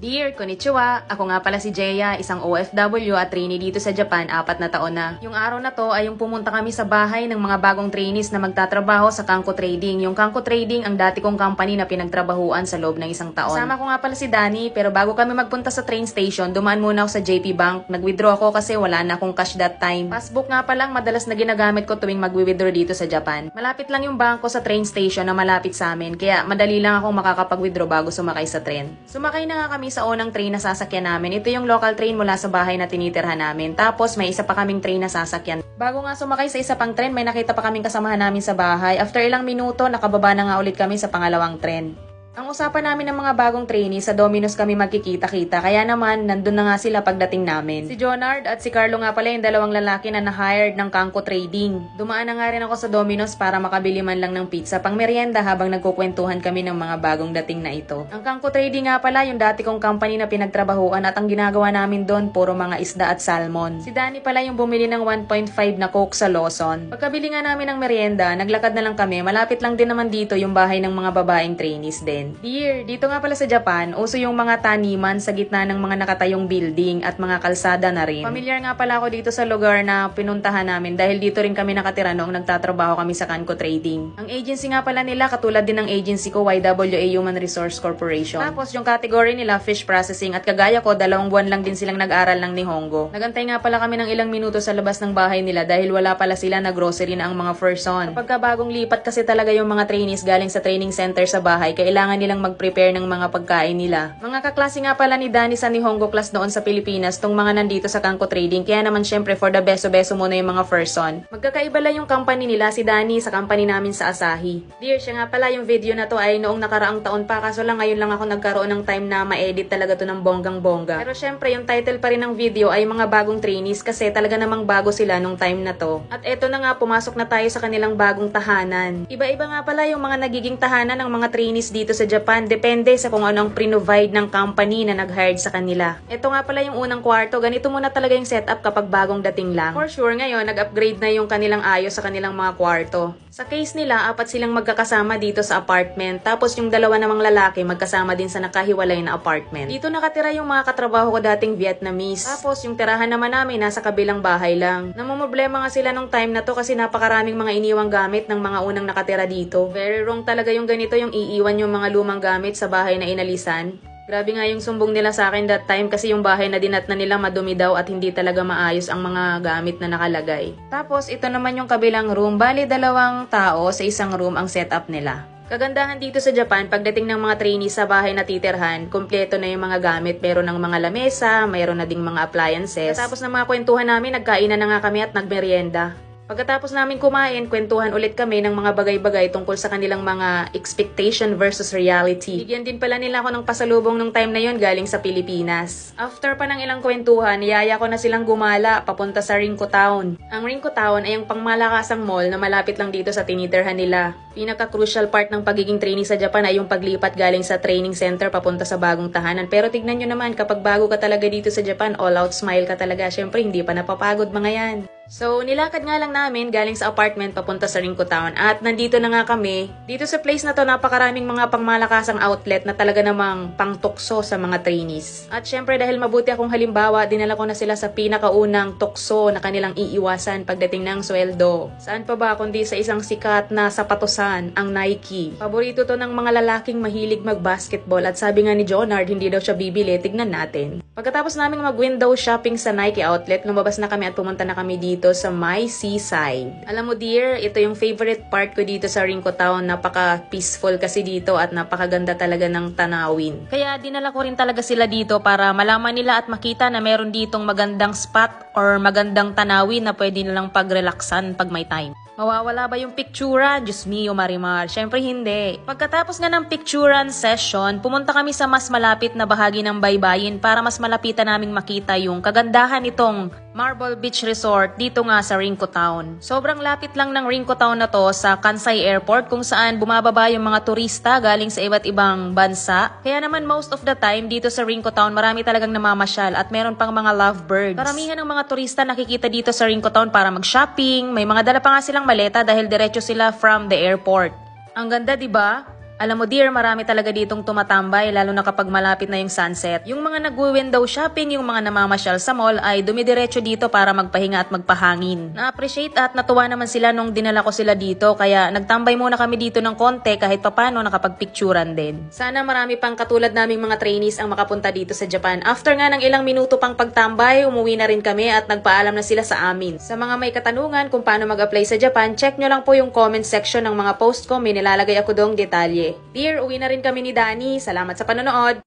Dear, konnichiwa! Ako nga pala si Jeya, isang OFW at trainee dito sa Japan, 4 na taon na. Yung araw na to ay yung pumunta kami sa bahay ng mga bagong trainees na magtatrabaho sa Kanko Trading. Yung Kanko Trading ang dati kong company na pinagtrabahuan sa loob ng isang taon. Kasama ko nga pala si Danny, pero bago kami magpunta sa train station, dumaan muna ako sa JP Bank. Nag-withdraw ako kasi wala na akong cash that time. Passbook nga palang madalas na ginagamit ko tuwing mag-withdraw dito sa Japan. Malapit lang yung bangko sa train station na malapit sa amin, kaya madali lang akong makakapag-withdraw bago sumakay sa tren. Sumakay na nga kami sa unang train na sasakyan namin. Ito yung local train mula sa bahay na tinitirhan namin. Tapos may isa pa kaming train na sasakyan. Bago nga sumakay sa isa pang train, may nakita pa kaming kasamahan namin sa bahay. After ilang minuto, nakababa na nga ulit kami sa pangalawang train. Ang usapan namin ng mga bagong trainee, sa Domino's kami magkikita-kita, kaya naman nandun na nga sila pagdating namin. Si Jonard at si Carlo nga pala yung dalawang lalaki na na-hired ng Kanko Trading. Dumaan na nga rin ako sa Domino's para makabili man lang ng pizza pang merienda habang nagkukwentuhan kami ng mga bagong dating na ito. Ang Kanko Trading nga pala yung dati kong company na pinagtrabahuan at ang ginagawa namin doon puro mga isda at salmon. Si Danny pala yung bumili ng 1.5 na Coke sa Lawson. Pagkabili nga namin ng merienda, naglakad na lang kami. Malapit lang din naman dito yung bahay ng mga babaeng trainees din. Dear, dito nga pala sa Japan, uso yung mga taniman sa gitna ng mga nakatayong building at mga kalsada na rin. Familiar nga pala ako dito sa lugar na pinuntahan namin dahil dito rin kami nakatira noong nagtatrabaho kami sa Kanko Trading. Ang agency nga pala nila katulad din ng agency ko, YWA Human Resource Corporation. Tapos yung category nila, fish processing, at kagaya ko, 2 buwan lang din silang nag-aral ng Nihongo. Nagantay nga pala kami ng ilang minuto sa labas ng bahay nila dahil wala pala sila na grocery na ang mga person. Kapag bagong lipat kasi talaga yung mga trainees galing sa training center sa bahay, kailangan nilang mag-prepare ng mga pagkain nila. Mga kaklase nga pala ni Danny sa Nihongo class noon sa Pilipinas, tong mga nandito sa Kanko Trading, kaya naman syempre for the beso-beso muna yung mga person. Magkakaiba lang yung company nila, si Danny sa company namin sa Asahi. Dear, siya nga pala yung video na to ay noong nakaraang taon pa, kaso lang ngayon lang ako nagkaroon ng time na ma-edit talaga to ng bonggang-bongga. Pero syempre yung title pa rin ng video ay mga bagong trainees kasi talaga namang bago sila nung time na to. At eto na nga, pumasok na tayo sa kanilang bagong tahanan. Iba-iba nga pala yung mga nagiging tahanan ng mga trainees dito sa Japan. Depende sa kung ano ang pre-provide ng company na nag-hired sa kanila. Ito nga pala yung unang kwarto. Ganito muna talaga yung setup kapag bagong dating lang. For sure ngayon, nag-upgrade na yung kanilang ayos sa kanilang mga kwarto. Sa case nila, 4 silang magkakasama dito sa apartment. Tapos yung 2 namang lalaki magkasama din sa nakahiwalay na apartment. Dito nakatira yung mga katrabaho ko dating Vietnamese. Tapos yung tirahan naman namin nasa kabilang bahay lang. Namumroblema nga sila nung time na to kasi napakaraming mga iniwang gamit ng mga unang nakatira dito. Very wrong talaga yung ganito, yung iiwan yung mga lumang gamit sa bahay na inalisan. Grabe nga yung sumbong nila sa akin that time kasi yung bahay na dinat na nila madumi daw at hindi talaga maayos ang mga gamit na nakalagay. Tapos ito naman yung kabilang room. Bali 2 tao sa isang room ang setup nila. Kagandahan dito sa Japan, pagdating ng mga trainees sa bahay na titirhan, kumpleto na yung mga gamit. Meron ng mga lamesa, mayroon na ding mga appliances. Tapos ng mga kwentuhan namin, nagkainan na nga kami at nagmerienda. Pagkatapos namin kumain, kwentuhan ulit kami ng mga bagay-bagay tungkol sa kanilang mga expectation versus reality. Bigyan din pala nila ako ng pasalubong nung time na yon galing sa Pilipinas. After pa ng ilang kwentuhan, niyaya ko na silang gumala papunta sa Rinko Town. Ang Rinko Town ay ang pangmalakasang mall na malapit lang dito sa tinitirhan nila. Pinaka-crucial part ng pagiging trainee sa Japan ay yung paglipat galing sa training center papunta sa bagong tahanan. Pero tignan nyo naman, kapag bago ka talaga dito sa Japan, all out smile ka talaga. Syempre, hindi pa napapagod mga yan. So, nilakad nga lang namin galing sa apartment papunta sa Rinko Town at nandito na nga kami. Dito sa place na to, napakaraming mga pangmalakasang outlet na talaga namang pangtukso sa mga trainees. At syempre, dahil mabuti akong halimbawa, dinala ko na sila sa pinakaunang tukso na kanilang iiwasan pagdating ng sweldo. Saan pa ba kundi sa isang sikat na sapatosan, ang Nike. Paborito to ng mga lalaking mahilig mag-basketball at sabi nga ni Jonard, hindi daw siya bibili, tignan natin. Pagkatapos namin mag-window shopping sa Nike outlet, lumabas na kami at pumunta na kami dito sa My Seaside. Alam mo dear, ito yung favorite part ko dito sa Rinko Town. Napaka-peaceful kasi dito at napakaganda talaga ng tanawin. Kaya dinala ko rin talaga sila dito para malaman nila at makita na meron ditong magandang spot or magandang tanawin na pwede nilang pag-relaxan pag may time. Mawawala ba yung picturan? Diyos mio, Marimar. Syempre hindi. Pagkatapos nga ng picturan session, pumunta kami sa mas malapit na bahagi ng baybayin para mas malapitan naming makita yung kagandahan nitong Marble Beach Resort dito nga sa Rinko Town. Sobrang lapit lang ng Rinko Town na to sa Kansai Airport kung saan bumababa yung mga turista galing sa iba't ibang bansa. Kaya naman most of the time dito sa Rinko Town marami talagang namamasyal at meron pang mga lovebirds. Karamihan ng mga turista nakikita dito sa Rinko Town para mag-shopping. May mga dala pa nga silang maleta dahil diretso sila from the airport. Ang ganda, 'di ba? Alam mo dear, marami talaga ditong tumatambay lalo na kapag malapit na yung sunset. Yung mga nag-window shopping, yung mga namamasyal sa mall ay dumidiretso dito para magpahinga at magpahangin. Na-appreciate at natuwa naman sila nung dinala ko sila dito kaya nagtambay muna kami dito ng konti kahit papano nakapagpicturan din. Sana marami pang katulad naming mga trainees ang makapunta dito sa Japan. After nga ng ilang minuto pang pagtambay, umuwi na rin kami at nagpaalam na sila sa amin. Sa mga may katanungan kung paano mag-apply sa Japan, check nyo lang po yung comment section ng mga post ko, may nilalagay ako dong detalye. Dear, uwi na rin kami ni Danny. Salamat sa panonood!